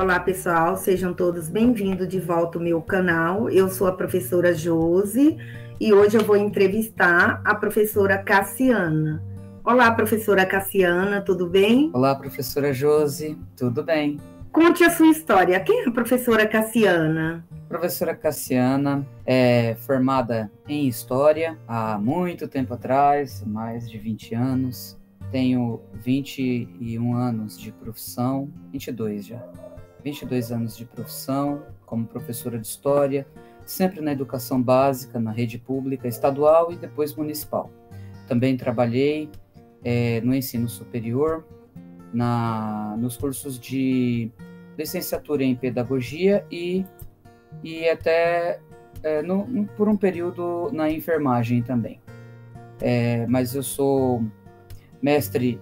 Olá, pessoal, sejam todos bem-vindos de volta ao meu canal. Eu sou a professora Josi e hoje eu vou entrevistar a professora Cassiana. Olá, professora Cassiana, tudo bem? Olá, professora Josi, tudo bem? Conte a sua história. Quem é a professora Cassiana? Professora Cassiana é formada em História há muito tempo atrás, mais de 20 anos. Tenho 21 anos de profissão, 22 já. 22 anos de profissão como professora de História, sempre na educação básica, na rede pública, estadual e depois municipal. Também trabalhei no ensino superior, nos cursos de licenciatura em pedagogia e até por um período na enfermagem também. Mas eu sou mestre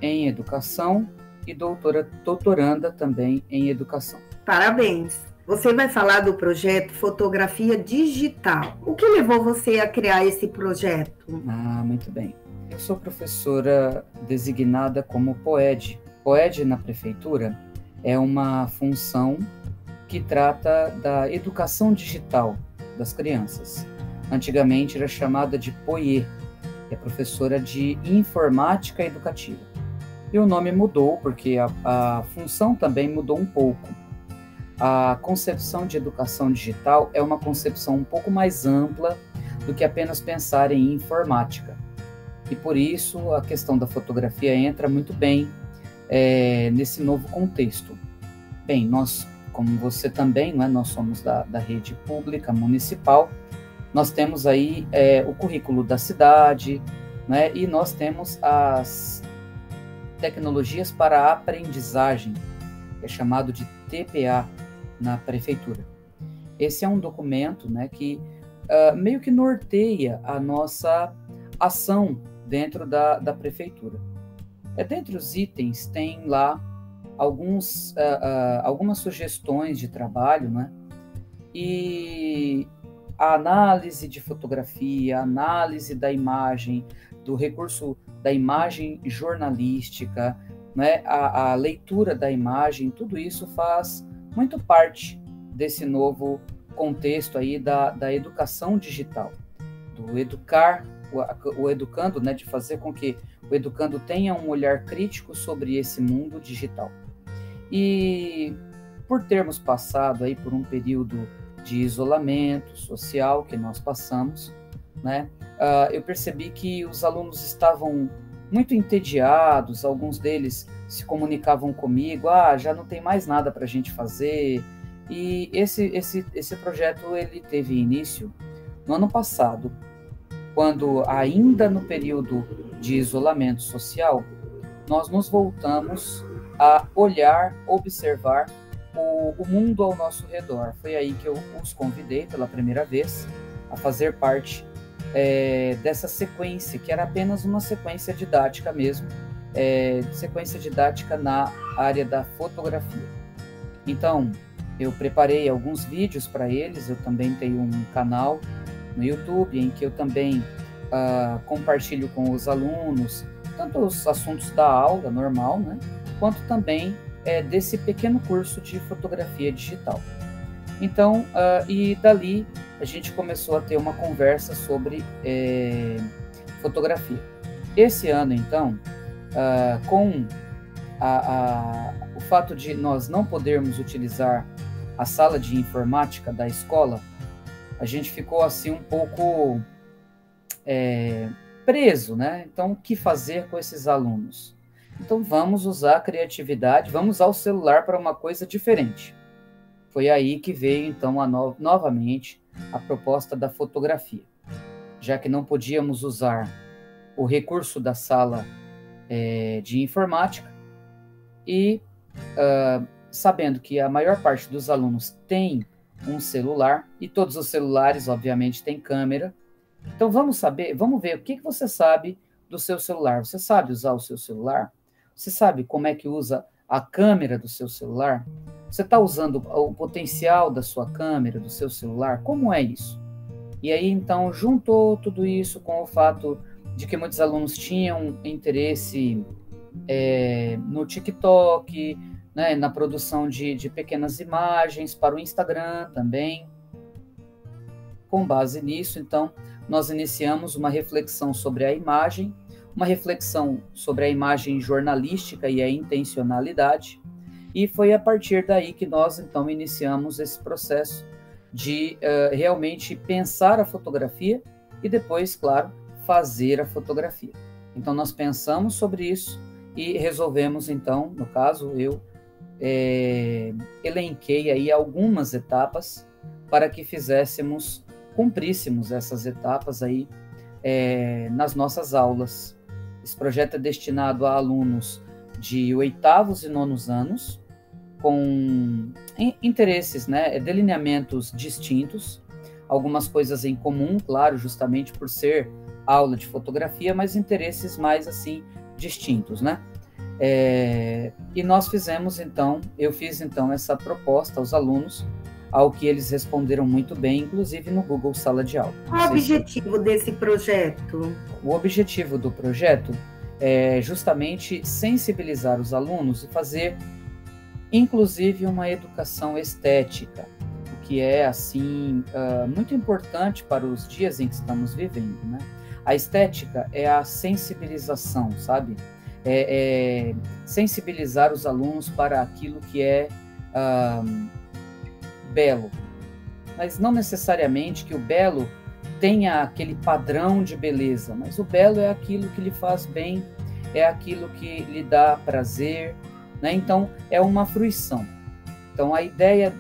em educação e doutoranda também em educação. Parabéns! Você vai falar do projeto Fotografia Digital. O que levou você a criar esse projeto? Muito bem. Eu sou professora designada como POED. POED na prefeitura é uma função que trata da educação digital das crianças. Antigamente era chamada de POIE, que é professora de informática educativa. E o nome mudou porque a função também mudou um pouco. A concepção de educação digital é uma concepção um pouco mais ampla do que apenas pensar em informática. E por isso a questão da fotografia entra muito bem nesse novo contexto. Bem, nós, como você também, nós somos da rede pública municipal, nós temos aí o currículo da cidade, e nós temos as tecnologias para a aprendizagem, que é chamado de TPA na prefeitura. Esse é um documento que meio que norteia a nossa ação dentro da prefeitura. Dentre os itens tem lá algumas sugestões de trabalho, e a análise de fotografia, a análise da imagem, do recurso da imagem jornalística, a leitura da imagem, tudo isso faz muito parte desse novo contexto aí da educação digital, do educar o educando, de fazer com que o educando tenha um olhar crítico sobre esse mundo digital. E por termos passado aí por um período de isolamento social que nós passamos, eu percebi que os alunos estavam muito entediados, alguns deles se comunicavam comigo, já não tem mais nada para a gente fazer. E esse projeto ele teve início no ano passado, quando ainda no período de isolamento social, nós nos voltamos a olhar, observar o mundo ao nosso redor. Foi aí que eu os convidei pela primeira vez a fazer parte dessa sequência, que era apenas uma sequência didática mesmo, sequência didática na área da fotografia. Então, eu preparei alguns vídeos para eles, eu também tenho um canal no YouTube, em que eu também compartilho com os alunos, tanto os assuntos da aula normal, quanto também desse pequeno curso de fotografia digital. Então, e dali a gente começou a ter uma conversa sobre fotografia. Esse ano, então, com o fato de nós não podermos utilizar a sala de informática da escola, a gente ficou assim um pouco preso, Então, o que fazer com esses alunos? Então, vamos usar a criatividade, vamos usar o celular para uma coisa diferente. Foi aí que veio, então, novamente a proposta da fotografia. Já que não podíamos usar o recurso da sala de informática e sabendo que a maior parte dos alunos tem um celular, e todos os celulares, obviamente, têm câmera. Então, vamos ver o que você sabe do seu celular. Você sabe usar o seu celular? Você sabe como é que usa a câmera do seu celular? Você está usando o potencial da sua câmera, do seu celular? Como é isso? E aí, então, juntou tudo isso com o fato de que muitos alunos tinham interesse no TikTok, né, na produção de pequenas imagens para o Instagram também. Com base nisso, então, nós iniciamos uma reflexão sobre a imagem, uma reflexão sobre a imagem jornalística e a intencionalidade, e foi a partir daí que nós, então, iniciamos esse processo de realmente pensar a fotografia e depois, claro, fazer a fotografia. Então, nós pensamos sobre isso e resolvemos, então, no caso, eu elenquei aí algumas etapas para que cumpríssemos essas etapas aí nas nossas aulas. Esse projeto é destinado a alunos de 8º e 9º anos, com interesses, né, delineamentos distintos, algumas coisas em comum, claro, justamente por ser aula de fotografia, mas interesses mais assim distintos, né? E nós eu fiz então essa proposta aos alunos, ao que eles responderam muito bem, inclusive no Google Sala de Aula. Qual o objetivo desse projeto? O objetivo do projeto é justamente sensibilizar os alunos e fazer, inclusive, uma educação estética, o que é, assim, muito importante para os dias em que estamos vivendo, né? A estética é a sensibilização, sabe? Sensibilizar os alunos para aquilo que é belo, mas não necessariamente que o belo tenha aquele padrão de beleza, mas o belo é aquilo que lhe faz bem, é aquilo que lhe dá prazer, né? Então, é uma fruição. Então, a ideia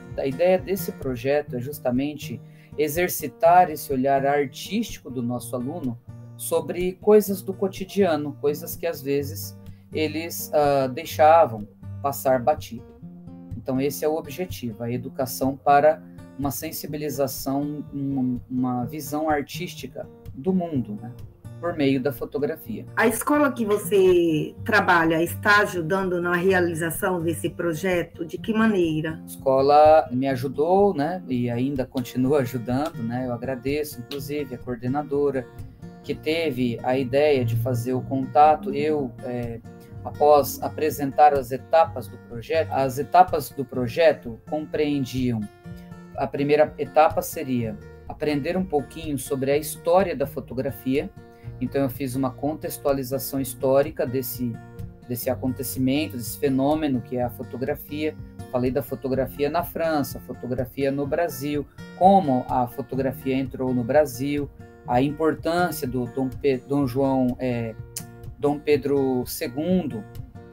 desse projeto é justamente exercitar esse olhar artístico do nosso aluno sobre coisas do cotidiano, coisas que às vezes eles deixavam passar batido. Então, esse é o objetivo, a educação para uma sensibilização, uma visão artística do mundo, né, por meio da fotografia. A escola que você trabalha está ajudando na realização desse projeto? De que maneira? A escola me ajudou, né, e ainda continua ajudando, né, eu agradeço, inclusive, a coordenadora, que teve a ideia de fazer o contato. Após apresentar as etapas do projeto compreendiam: a primeira etapa seria aprender um pouquinho sobre a história da fotografia. Então, eu fiz uma contextualização histórica desse acontecimento, desse fenômeno que é a fotografia. Falei da fotografia na França, fotografia no Brasil, como a fotografia entrou no Brasil, a importância do Dom Pedro II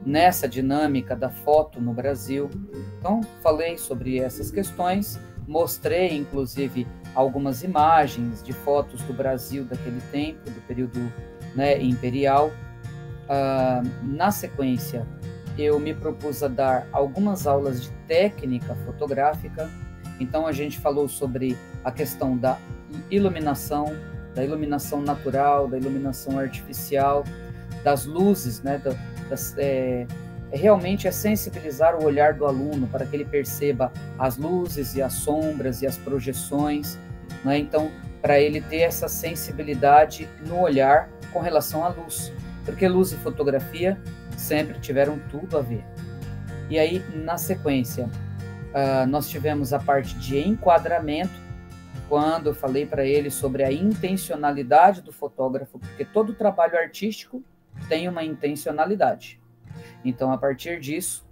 nessa dinâmica da foto no Brasil. Então, falei sobre essas questões, mostrei, inclusive, algumas imagens de fotos do Brasil daquele tempo, do período, né, imperial. Na sequência, eu me propus a dar algumas aulas de técnica fotográfica. Então, a gente falou sobre a questão da iluminação natural, da iluminação artificial, das luzes, né? Realmente é sensibilizar o olhar do aluno para que ele perceba as luzes e as sombras e as projeções, né? Então, para ele ter essa sensibilidade no olhar com relação à luz, porque luz e fotografia sempre tiveram tudo a ver. E aí, na sequência, nós tivemos a parte de enquadramento, quando eu falei para ele sobre a intencionalidade do fotógrafo, porque todo trabalho artístico tem uma intencionalidade. Então, a partir disso,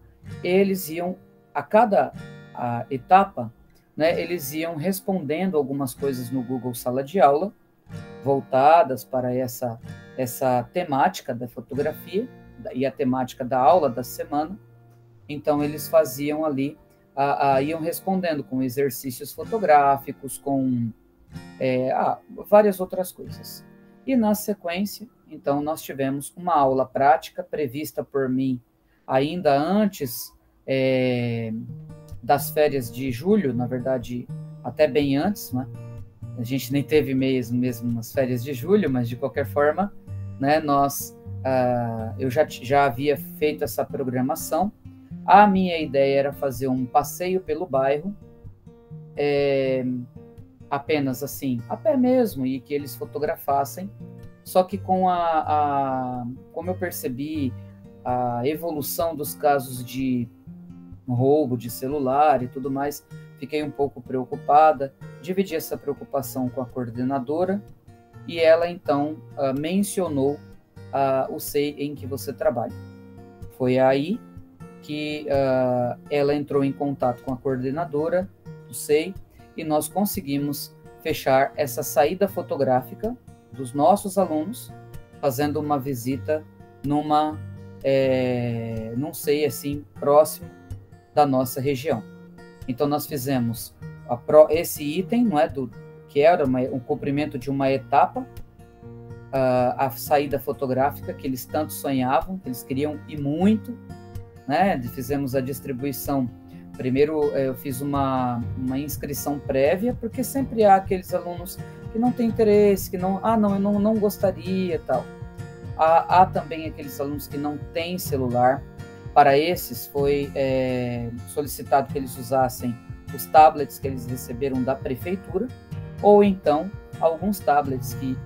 eles iam, a cada etapa, né, eles iam respondendo algumas coisas no Google Sala de Aula, voltadas para essa temática da fotografia e a temática da aula da semana. Então, eles faziam ali, iam respondendo com exercícios fotográficos, com várias outras coisas. E na sequência, então, nós tivemos uma aula prática prevista por mim ainda antes das férias de julho, na verdade, até bem antes, né? A gente nem teve mesmo nas férias de julho, mas de qualquer forma, né, eu já havia feito essa programação. A minha ideia era fazer um passeio pelo bairro, apenas assim, a pé mesmo, e que eles fotografassem. Só que como eu percebi a evolução dos casos de roubo de celular e tudo mais. Fiquei um pouco preocupada, dividi essa preocupação com a coordenadora e ela então mencionou o SEI em que você trabalha. Foi aí que ela entrou em contato com a coordenadora do SEI e nós conseguimos fechar essa saída fotográfica dos nossos alunos, fazendo uma visita num SEI assim, próximo da nossa região. Então nós fizemos esse item, não é, que era um cumprimento de uma etapa, a saída fotográfica que eles tanto sonhavam, que eles queriam ir muito, né? Fizemos a distribuição. Primeiro eu fiz uma inscrição prévia, porque sempre há aqueles alunos que não têm interesse, que não, eu não gostaria e tal. Há também aqueles alunos que não têm celular. Para esses foi solicitado que eles usassem os tablets que eles receberam da prefeitura, ou então alguns tablets que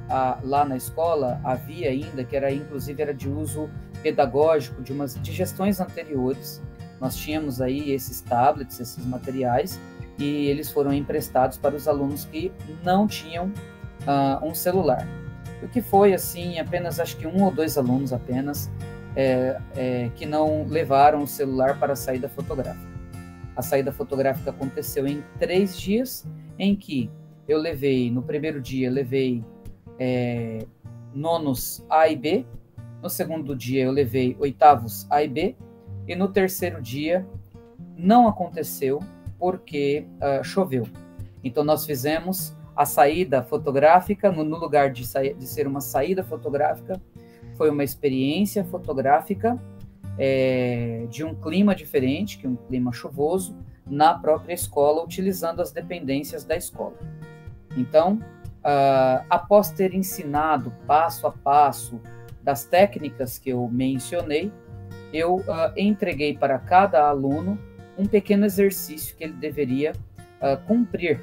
lá na escola havia ainda, que inclusive era de uso pedagógico de gestões anteriores. Nós tínhamos aí esses tablets, esses materiais, e eles foram emprestados para os alunos que não tinham um celular. O que foi, assim, apenas, acho que 1 ou 2 alunos apenas, que não levaram o celular para a saída fotográfica. A saída fotográfica aconteceu em 3 dias, em que eu levei, no primeiro dia, levei nonos A e B, no segundo dia eu levei oitavos A e B, e no terceiro dia não aconteceu porque choveu. Então nós fizemos a saída fotográfica, no lugar de ser uma saída fotográfica, foi uma experiência fotográfica de um clima diferente, que é um clima chuvoso, na própria escola, utilizando as dependências da escola. Então, após ter ensinado passo a passo das técnicas que eu mencionei, eu entreguei para cada aluno um pequeno exercício que ele deveria cumprir.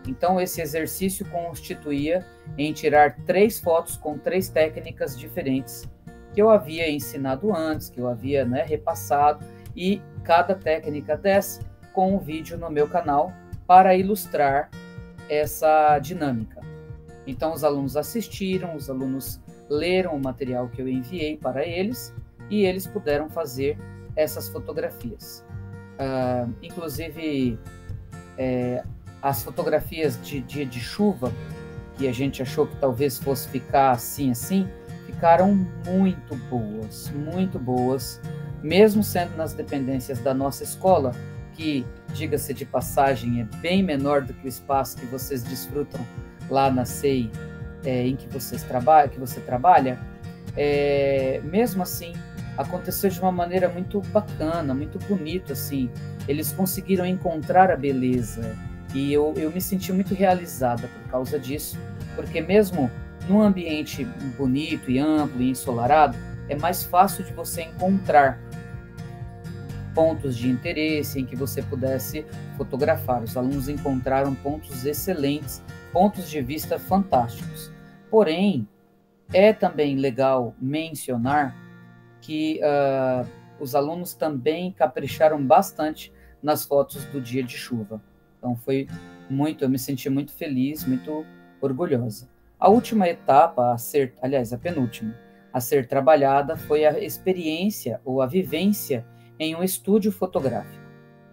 Então, esse exercício constituía em tirar 3 fotos com 3 técnicas diferentes que eu havia ensinado antes, que eu havia repassado, e cada técnica dessa com um vídeo no meu canal para ilustrar essa dinâmica. Então, os alunos assistiram, os alunos leram o material que eu enviei para eles e eles puderam fazer essas fotografias. Inclusive, as fotografias de dia de chuva, que a gente achou que talvez fosse ficar assim, ficaram muito boas, mesmo sendo nas dependências da nossa escola, que, diga-se de passagem, é bem menor do que o espaço que vocês desfrutam lá na SEI, em que você trabalha. Mesmo assim, aconteceu de uma maneira muito bacana, muito bonito, assim. Eles conseguiram encontrar a beleza, e eu me senti muito realizada por causa disso, porque mesmo num ambiente bonito e amplo e ensolarado, é mais fácil de você encontrar pontos de interesse em que você pudesse fotografar. Os alunos encontraram pontos excelentes, pontos de vista fantásticos. Porém, é também legal mencionar que os alunos também capricharam bastante nas fotos do dia de chuva. Então eu me senti muito feliz, muito orgulhosa. A última etapa, a penúltima, a ser trabalhada foi a experiência ou a vivência em um estúdio fotográfico.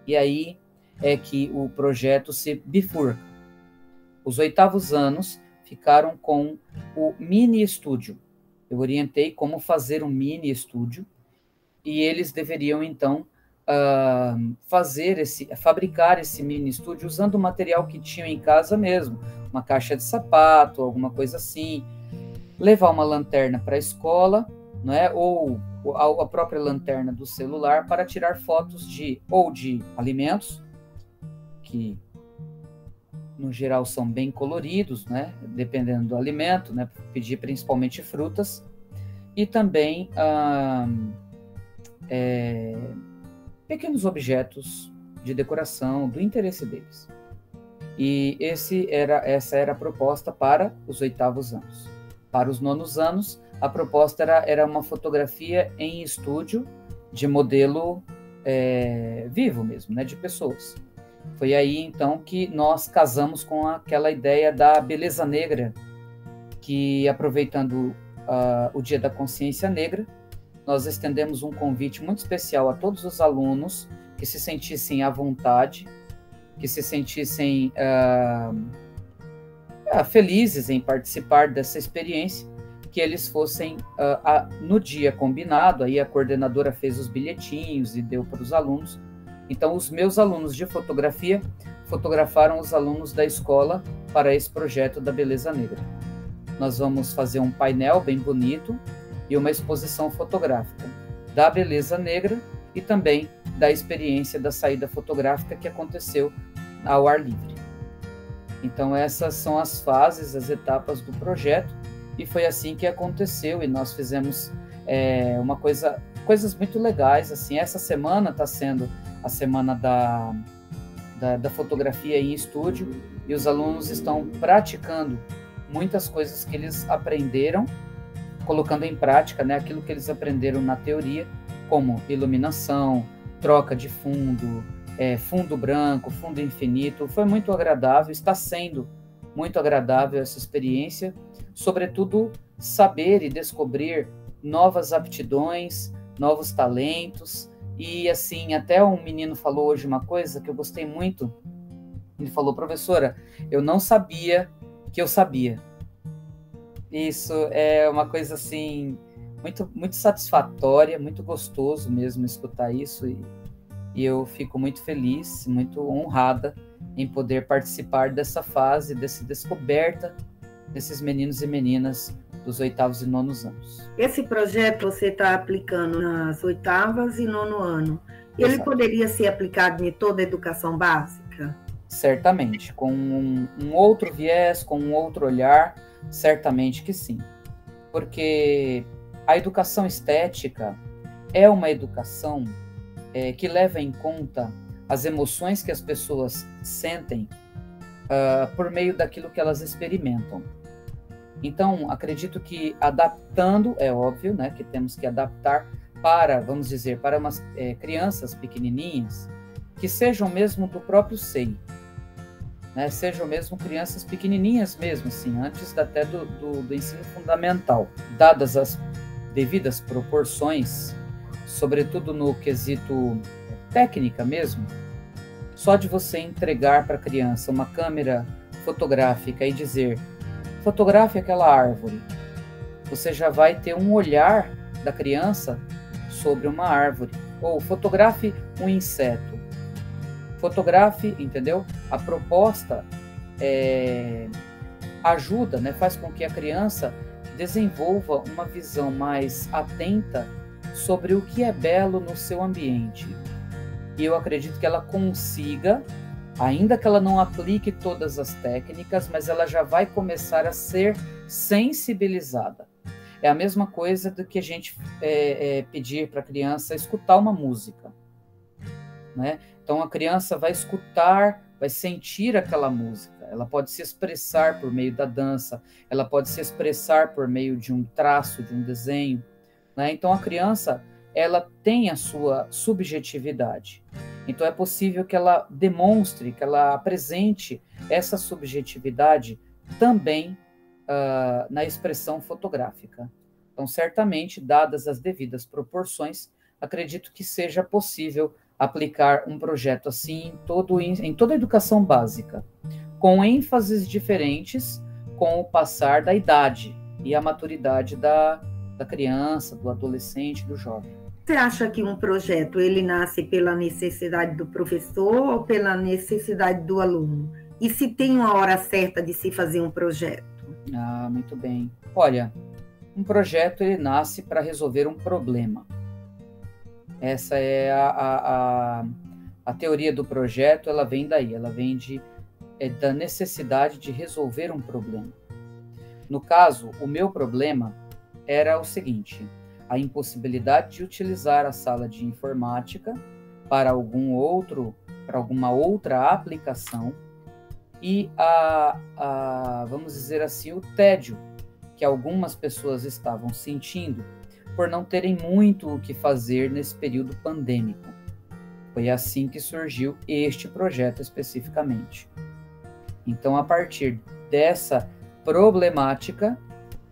E aí é que o projeto se bifurca. Os 8º anos ficaram com o mini estúdio. Eu orientei como fazer um mini estúdio e eles deveriam então fabricar esse mini estúdio usando o material que tinham em casa mesmo, uma caixa de sapato, alguma coisa assim, levar uma lanterna para a escola, não é? Ou a própria lanterna do celular para tirar fotos de alimentos, que no geral são bem coloridos, né? Dependendo do alimento, né? Pedir principalmente frutas, e também pequenos objetos de decoração do interesse deles. E essa era a proposta para os 8º anos. Para os 9º anos, a proposta era uma fotografia em estúdio de modelo vivo mesmo, né, de pessoas. Foi aí, então, que nós casamos com aquela ideia da beleza negra, que, aproveitando o Dia da Consciência Negra, nós estendemos um convite muito especial a todos os alunos que se sentissem à vontade, que se sentissem felizes em participar dessa experiência, que eles fossem no dia combinado. Aí a coordenadora fez os bilhetinhos e deu para os alunos. Então, os meus alunos de fotografia fotografaram os alunos da escola para esse projeto da Beleza Negra. Nós vamos fazer um painel bem bonito e uma exposição fotográfica da Beleza Negra e também da experiência da saída fotográfica que aconteceu ao ar livre. Então, essas são as fases, as etapas do projeto, e foi assim que aconteceu, e nós fizemos coisas muito legais. Assim, essa semana está sendo a semana da fotografia em estúdio, e os alunos estão praticando muitas coisas que eles aprenderam, colocando em prática, né, aquilo que eles aprenderam na teoria, como iluminação, troca de fundo, fundo branco, fundo infinito. Foi muito agradável, está sendo muito agradável essa experiência, sobretudo saber e descobrir novas aptidões, novos talentos. E assim, até um menino falou hoje uma coisa que eu gostei muito. Ele falou: professora, eu não sabia que eu sabia. Isso é uma coisa assim muito, muito satisfatória, muito gostoso mesmo escutar isso, e eu fico muito feliz, muito honrada em poder participar dessa fase, dessa descoberta desses meninos e meninas dos 8º e 9º anos. Esse projeto você está aplicando nas 8º e 9º ano. Ele Exato. Poderia ser aplicado em toda a educação básica? Certamente, com um outro viés, com um outro olhar, certamente que sim. Porque a educação estética é uma educação que leva em conta as emoções que as pessoas sentem por meio daquilo que elas experimentam. Então, acredito que adaptando, é óbvio, né, que temos que adaptar para, vamos dizer, para umas crianças pequenininhas, que sejam mesmo do próprio seio, né, sejam mesmo crianças pequenininhas mesmo, assim, antes até do ensino fundamental, dadas as devidas proporções, sobretudo no quesito técnica mesmo. Só de você entregar para a criança uma câmera fotográfica e dizer: fotografe aquela árvore, você já vai ter um olhar da criança sobre uma árvore. Ou fotografe um inseto, fotografe, entendeu? A proposta ajuda, né? Faz com que a criança desenvolva uma visão mais atenta sobre o que é belo no seu ambiente. E eu acredito que ela consiga, ainda que ela não aplique todas as técnicas, mas ela já vai começar a ser sensibilizada. É a mesma coisa do que a gente pedir para a criança escutar uma música, né? Então a criança vai escutar, vai sentir aquela música, ela pode se expressar por meio da dança, ela pode se expressar por meio de um traço, de um desenho, né? Então a criança, ela tem a sua subjetividade. Então é possível que ela demonstre, que ela apresente essa subjetividade também na expressão fotográfica. Então, certamente, dadas as devidas proporções, acredito que seja possível aplicar um projeto assim em toda a educação básica, com ênfases diferentes com o passar da idade e a maturidade da criança, do adolescente, do jovem. Você acha que um projeto ele nasce pela necessidade do professor ou pela necessidade do aluno? E se tem uma hora certa de se fazer um projeto? Ah, muito bem. Olha, um projeto ele nasce para resolver um problema. Essa é a teoria do projeto, ela vem daí, ela vem da necessidade de resolver um problema. No caso, o meu problema era o seguinte: a impossibilidade de utilizar a sala de informática para alguma outra aplicação e vamos dizer assim, o tédio que algumas pessoas estavam sentindo por não terem muito o que fazer nesse período pandêmico. Foi assim que surgiu este projeto especificamente. Então, a partir dessa problemática,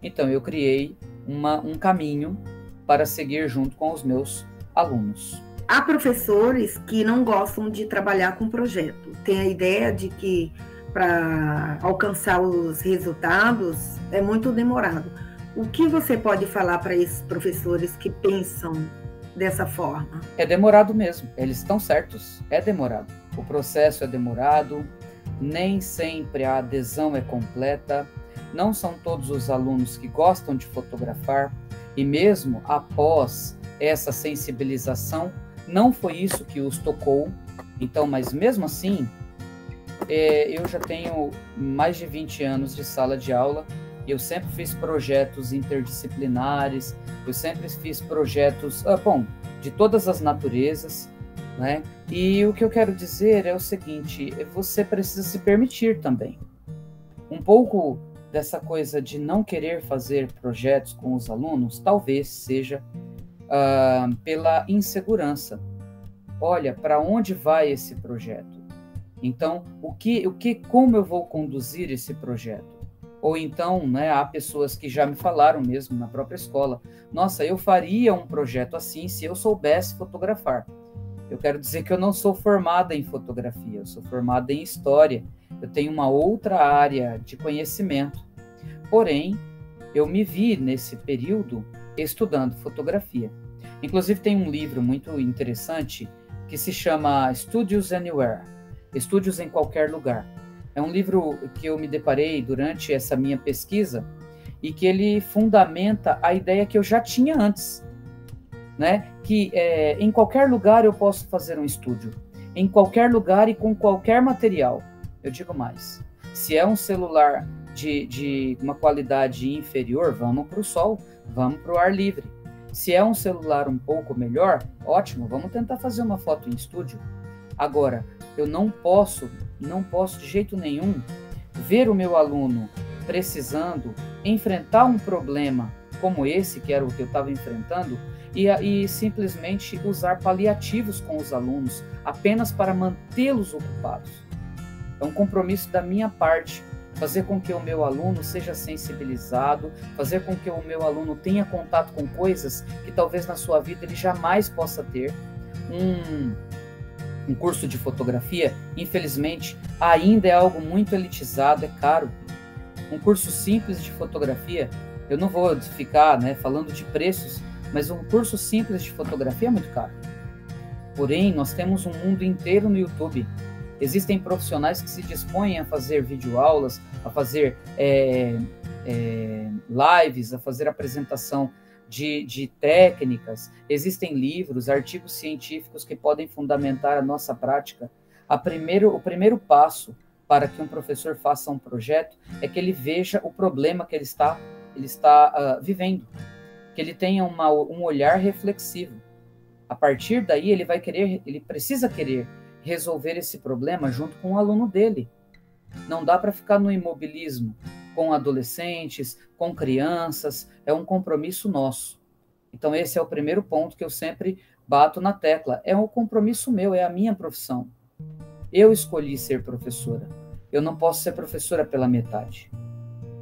então eu criei um caminho para seguir junto com os meus alunos. Há professores que não gostam de trabalhar com projeto. Tem a ideia de que para alcançar os resultados é muito demorado. O que você pode falar para esses professores que pensam dessa forma? É demorado mesmo, eles estão certos, é demorado. O processo é demorado, nem sempre a adesão é completa, não são todos os alunos que gostam de fotografar, e mesmo após essa sensibilização, não foi isso que os tocou. Então, mas mesmo assim, eu já tenho mais de 20 anos de sala de aula, eu sempre fiz projetos interdisciplinares, eu sempre fiz projetos, de todas as naturezas, né? E o que eu quero dizer é o seguinte, você precisa se permitir também. Um pouco dessa coisa de não querer fazer projetos com os alunos, talvez seja pela insegurança. Olha, para onde vai esse projeto? Então, como eu vou conduzir esse projeto? Ou então, né, há pessoas que já me falaram mesmo na própria escola, nossa, eu faria um projeto assim se eu soubesse fotografar. Eu quero dizer que eu não sou formada em fotografia, eu sou formada em história, eu tenho uma outra área de conhecimento. Porém, eu me vi nesse período estudando fotografia. Inclusive tem um livro muito interessante que se chama Studios Anywhere, Estúdios em Qualquer Lugar. É um livro que eu me deparei durante essa minha pesquisa e que ele fundamenta a ideia que eu já tinha antes, né? Que em qualquer lugar eu posso fazer um estúdio, em qualquer lugar e com qualquer material. Eu digo mais, se é um celular de uma qualidade inferior, vamos para o sol, vamos para o ar livre. Se é um celular um pouco melhor, ótimo, vamos tentar fazer uma foto em estúdio. Agora, eu não posso de jeito nenhum ver o meu aluno precisando enfrentar um problema como esse, que era o que eu estava enfrentando, e simplesmente usar paliativos com os alunos apenas para mantê-los ocupados. É um compromisso da minha parte, fazer com que o meu aluno seja sensibilizado, fazer com que o meu aluno tenha contato com coisas que talvez na sua vida ele jamais possa ter. Um curso de fotografia, infelizmente, ainda é algo muito elitizado, é caro. Um curso simples de fotografia, eu não vou ficar falando de preços, mas um curso simples de fotografia é muito caro. Porém, nós temos um mundo inteiro no YouTube. Existem profissionais que se dispõem a fazer videoaulas, a fazer lives, a fazer apresentação de técnicas. Existem livros, artigos científicos que podem fundamentar a nossa prática. O primeiro passo para que um professor faça um projeto é que ele veja o problema que ele está vivendo, que ele tenha um olhar reflexivo. A partir daí, ele precisa querer resolver esse problema junto com o aluno dele. Não dá para ficar no imobilismo com adolescentes, com crianças, é um compromisso nosso. Então esse é o primeiro ponto que eu sempre bato na tecla, é um compromisso meu, é a minha profissão. Eu escolhi ser professora, eu não posso ser professora pela metade.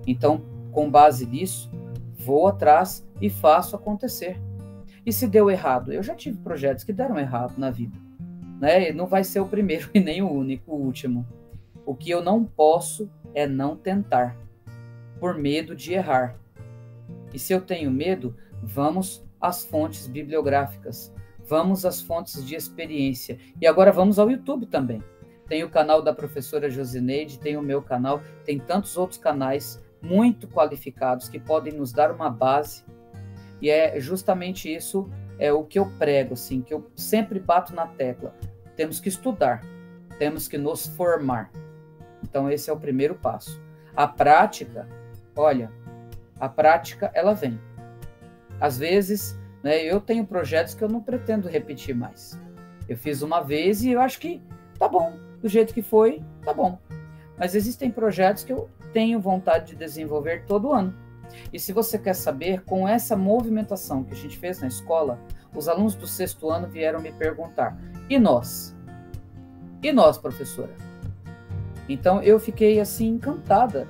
Então, com base nisso, vou atrás e faço acontecer. E se deu errado? Eu já tive projetos que deram errado na vida, né? Não vai ser o primeiro e nem o único, o último. O que eu não posso é não tentar, por medo de errar. E se eu tenho medo, vamos às fontes bibliográficas, vamos às fontes de experiência. E agora vamos ao YouTube também. Tem o canal da professora Josineide, tem o meu canal, tem tantos outros canais muito qualificados que podem nos dar uma base. E é justamente isso o que eu prego, assim, que eu sempre bato na tecla. Temos que estudar, temos que nos formar. Então esse é o primeiro passo. A prática, olha, a prática ela vem. Às vezes, eu tenho projetos que eu não pretendo repetir mais. Eu fiz uma vez e eu acho que tá bom, do jeito que foi, tá bom. Mas existem projetos que eu tenho vontade de desenvolver todo ano. E se você quer saber, com essa movimentação que a gente fez na escola, os alunos do 6º ano vieram me perguntar: e nós? E nós, professora? Então eu fiquei assim encantada.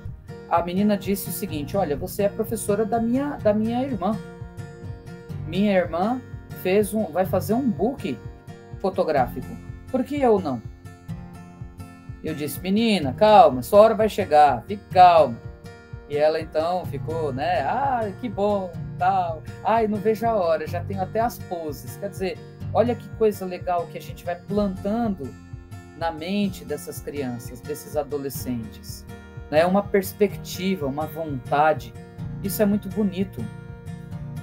A menina disse o seguinte: olha, você é professora da minha irmã. Minha irmã vai fazer um book fotográfico. Por que eu não? Eu disse: menina, calma, sua hora vai chegar, fique calma. E ela então ficou, né? Ah, que bom, tal. Ai, não vejo a hora, já tenho até as poses. Quer dizer, olha que coisa legal que a gente vai plantando na mente dessas crianças, desses adolescentes. É uma perspectiva, uma vontade. Isso é muito bonito.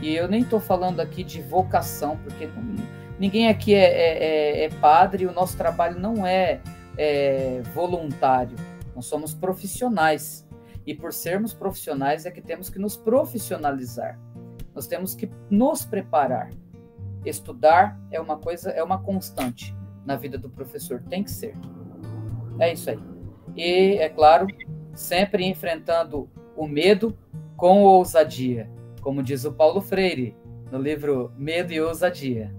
E eu nem estou falando aqui de vocação, porque ninguém aqui é padre, e o nosso trabalho não é voluntário. Nós somos profissionais. E por sermos profissionais é que temos que nos profissionalizar. Nós temos que nos preparar. Estudar é uma coisa, é uma constante na vida do professor. Tem que ser. É isso aí. E, é claro, sempre enfrentando o medo com ousadia. Como diz o Paulo Freire, no livro Medo e Ousadia.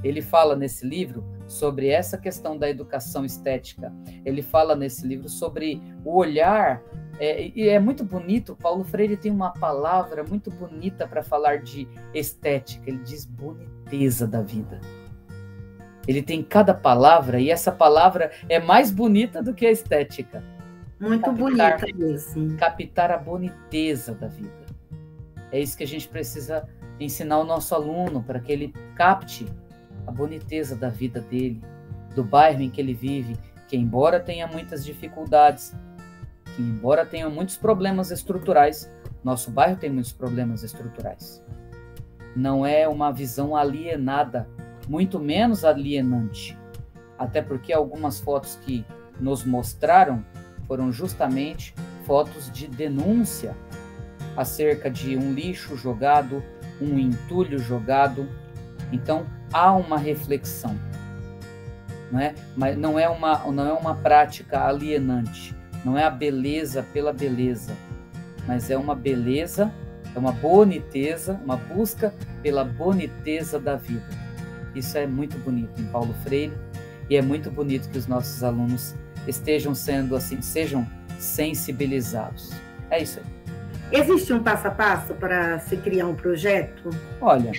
Ele fala nesse livro sobre essa questão da educação estética. Ele fala nesse livro sobre o olhar, e é muito bonito. Paulo Freire tem uma palavra muito bonita para falar de estética. Ele diz boniteza da vida. Ele tem cada palavra, e essa palavra é mais bonita do que a estética. Muito bonita mesmo. Captar a boniteza da vida. É isso que a gente precisa ensinar ao nosso aluno, para que ele capte a boniteza da vida dele, do bairro em que ele vive, que embora tenha muitas dificuldades, que embora tenha muitos problemas estruturais, nosso bairro tem muitos problemas estruturais. Não é uma visão alienada, muito menos alienante. Até porque algumas fotos que nos mostraram foram justamente fotos de denúncia acerca de um lixo jogado, um entulho jogado. Então, há uma reflexão, não é? Mas não é uma prática alienante, não é a beleza pela beleza, mas é uma beleza, é uma boniteza, uma busca pela boniteza da vida. Isso é muito bonito em Paulo Freire, e é muito bonito que os nossos alunos estejam sendo assim, sejam sensibilizados. É isso aí. Existe um passo a passo para se criar um projeto? Olha,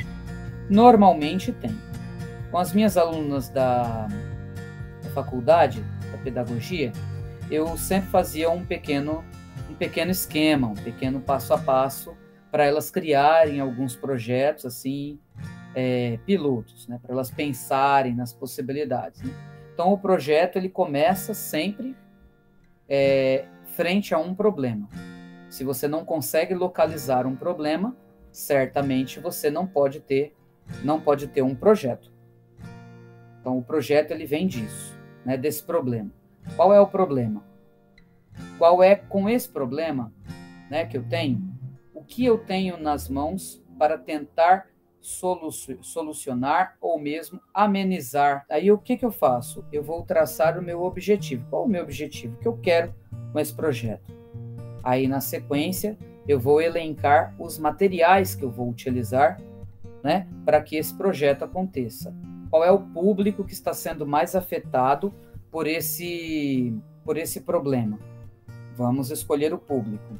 normalmente tem. Com as minhas alunas da faculdade, da pedagogia, eu sempre fazia um pequeno esquema, um pequeno passo a passo, para elas criarem alguns projetos assim, pilotos, né, para elas pensarem nas possibilidades, né? Então o projeto ele começa sempre frente a um problema. Se você não consegue localizar um problema, certamente você não pode ter um projeto. Então o projeto ele vem disso, né, desse problema. Qual é o problema? Qual é, com esse problema, né, que eu tenho, o que eu tenho nas mãos para tentar solucionar ou mesmo amenizar? Aí o que eu faço? Eu vou traçar o meu objetivo. Qual é o meu objetivo? O que eu quero com esse projeto? Aí na sequência eu vou elencar os materiais que eu vou utilizar, né, para que esse projeto aconteça. Qual é o público que está sendo mais afetado por esse problema? Vamos escolher o público.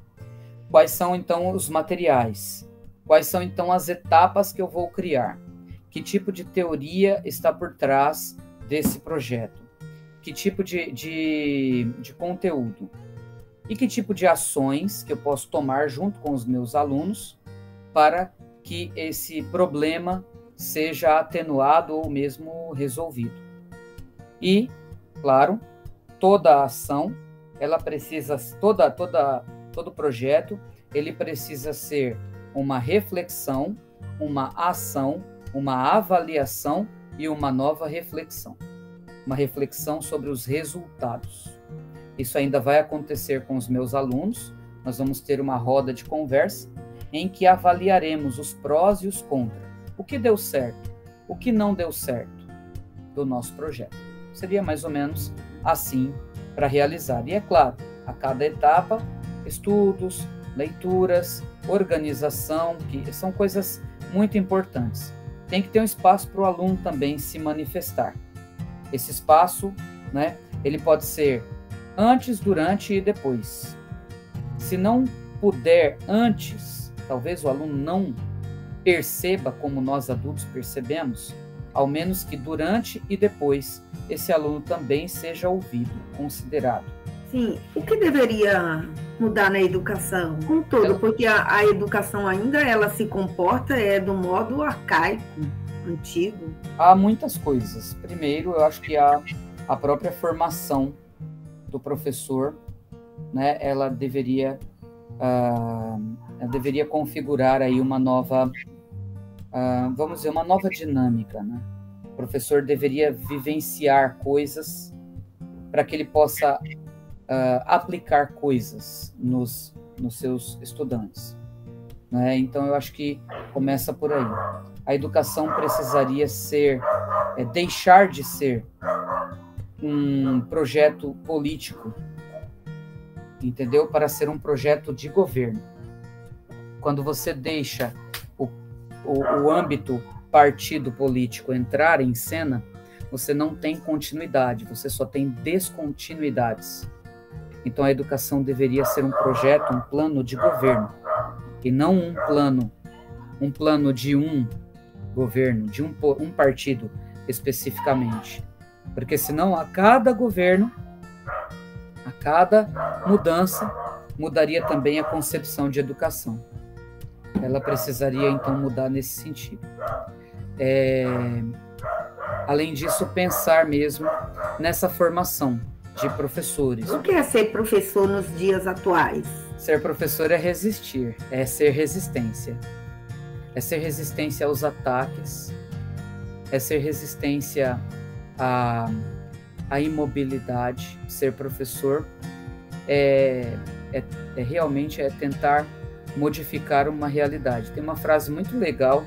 Quais são então os materiais? Quais são então as etapas que eu vou criar? Que tipo de teoria está por trás desse projeto? Que tipo de conteúdo? E que tipo de ações que eu posso tomar junto com os meus alunos para que esse problema seja atenuado ou mesmo resolvido? E, claro, toda ação, ela precisa, todo projeto, ele precisa ser uma reflexão, uma ação, uma avaliação e uma nova reflexão. Uma reflexão sobre os resultados. Isso ainda vai acontecer com os meus alunos. Nós vamos ter uma roda de conversa em que avaliaremos os prós e os contras. O que deu certo, o que não deu certo do nosso projeto. Seria mais ou menos assim para realizar. E é claro, a cada etapa, estudos, leituras, organização, que são coisas muito importantes. Tem que ter um espaço para o aluno também se manifestar. Esse espaço, né, ele pode ser antes, durante e depois. Se não puder antes, talvez o aluno não perceba como nós adultos percebemos, ao menos que durante e depois esse aluno também seja ouvido, considerado. Sim, o que deveria mudar na educação? Com todo, porque a educação ainda ela se comporta do modo arcaico, antigo. Há muitas coisas. Primeiro, eu acho que a própria formação do professor, né, ela deveria configurar aí uma nova, vamos dizer, uma nova dinâmica, né? O professor deveria vivenciar coisas para que ele possa aplicar coisas nos seus estudantes, né? Então, eu acho que começa por aí. A educação precisaria deixar de ser um projeto político, entendeu? Para ser um projeto de governo. Quando você deixa o âmbito partido político entrar em cena, você não tem continuidade, você só tem descontinuidades. Então a educação deveria ser um projeto, um plano de governo, e não um plano de um governo, de um partido especificamente. Porque senão a cada governo, a cada mudança, mudaria também a concepção de educação. Ela precisaria então mudar nesse sentido. Além disso, pensar mesmo nessa formação de professores. O que é ser professor nos dias atuais? Ser professor é resistir, é ser resistência. É ser resistência aos ataques, é ser resistência à imobilidade. Ser professor realmente tentar modificar uma realidade. Tem uma frase muito legal,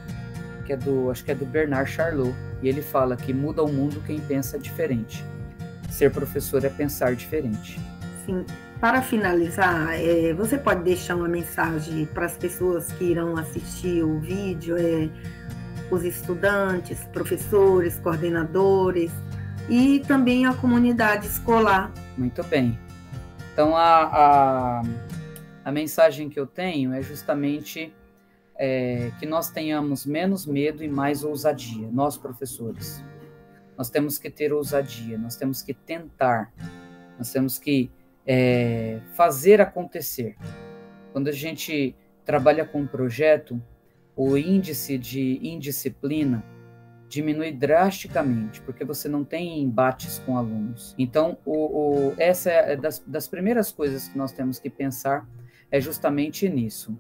acho que é do Bernard Charlot, e ele fala que muda o mundo quem pensa diferente. Ser professor é pensar diferente. Sim. Para finalizar, você pode deixar uma mensagem para as pessoas que irão assistir o vídeo, os estudantes, professores, coordenadores e também a comunidade escolar. Muito bem. Então, a mensagem que eu tenho é justamente que nós tenhamos menos medo e mais ousadia, nós professores. Nós temos que ter ousadia, nós temos que tentar, nós temos que fazer acontecer. Quando a gente trabalha com um projeto, o índice de indisciplina diminui drasticamente, porque você não tem embates com alunos. Então, essa é das primeiras coisas que nós temos que pensar, é justamente nisso,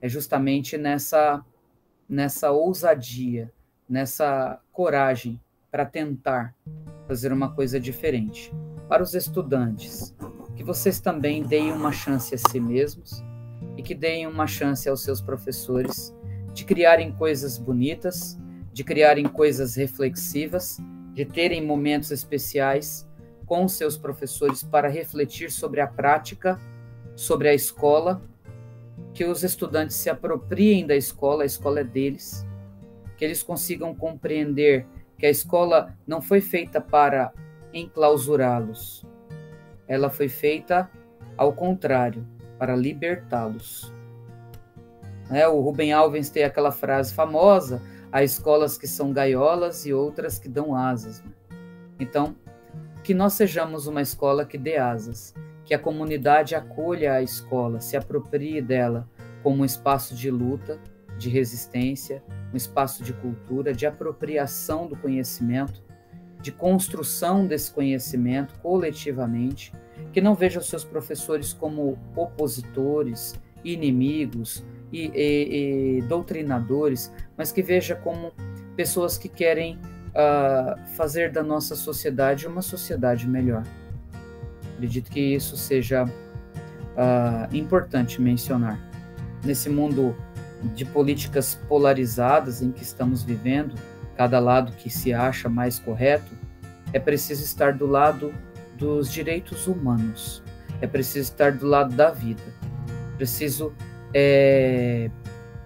é justamente nessa ousadia, nessa coragem para tentar fazer uma coisa diferente. Para os estudantes, que vocês também deem uma chance a si mesmos e que deem uma chance aos seus professores de criarem coisas bonitas, de criarem coisas reflexivas, de terem momentos especiais com os seus professores para refletir sobre a prática, sobre a escola, que os estudantes se apropriem da escola, a escola é deles, que eles consigam compreender que a escola não foi feita para enclausurá-los, ela foi feita ao contrário, para libertá-los. O Rubem Alves tem aquela frase famosa: há escolas que são gaiolas e outras que dão asas. Então, que nós sejamos uma escola que dê asas, que a comunidade acolha a escola, se aproprie dela como um espaço de luta, de resistência, um espaço de cultura, de apropriação do conhecimento, de construção desse conhecimento coletivamente, que não veja os seus professores como opositores, inimigos e doutrinadores, mas que veja como pessoas que querem fazer da nossa sociedade uma sociedade melhor. Acredito que isso seja importante mencionar. Nesse mundo de políticas polarizadas em que estamos vivendo, cada lado que se acha mais correto, é preciso estar do lado dos direitos humanos, é preciso estar do lado da vida. Preciso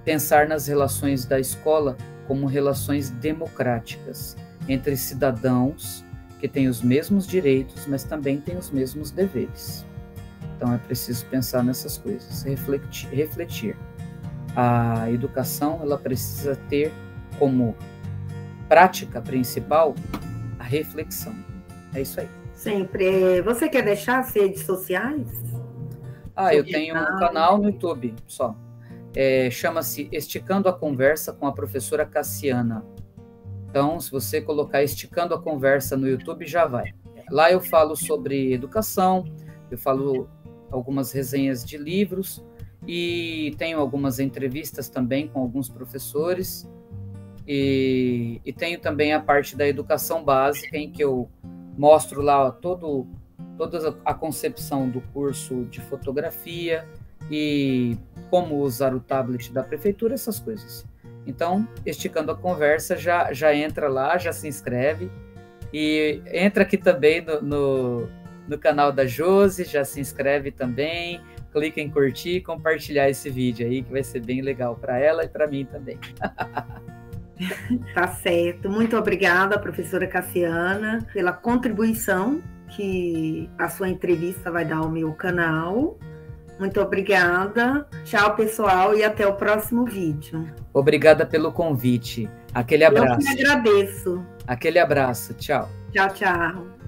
pensar nas relações da escola como relações democráticas entre cidadãos que têm os mesmos direitos, mas também têm os mesmos deveres. Então é preciso pensar nessas coisas, refletir. A educação, ela precisa ter como prática principal a reflexão. É isso aí. Sempre. Você quer deixar as redes sociais? Eu tenho um canal no YouTube só. Chama-se Esticando a Conversa com a Professora Cassiana. Então, se você colocar Esticando a Conversa no YouTube, já vai. Lá eu falo sobre educação, eu falo algumas resenhas de livros e tenho algumas entrevistas também com alguns professores e tenho também a parte da educação básica, em que eu mostro lá toda a concepção do curso de fotografia e como usar o tablet da prefeitura, essas coisas. Então, Esticando a Conversa, já entra lá, já se inscreve e entra aqui também no canal da Josi, já se inscreve também, clica em curtir e compartilhar esse vídeo aí, que vai ser bem legal para ela e para mim também. Tá certo. Muito obrigada, professora Cassiana, pela contribuição que a sua entrevista vai dar ao meu canal. Muito obrigada. Tchau, pessoal, e até o próximo vídeo. Obrigada pelo convite. Aquele abraço. Eu que agradeço. Aquele abraço. Tchau. Tchau, tchau.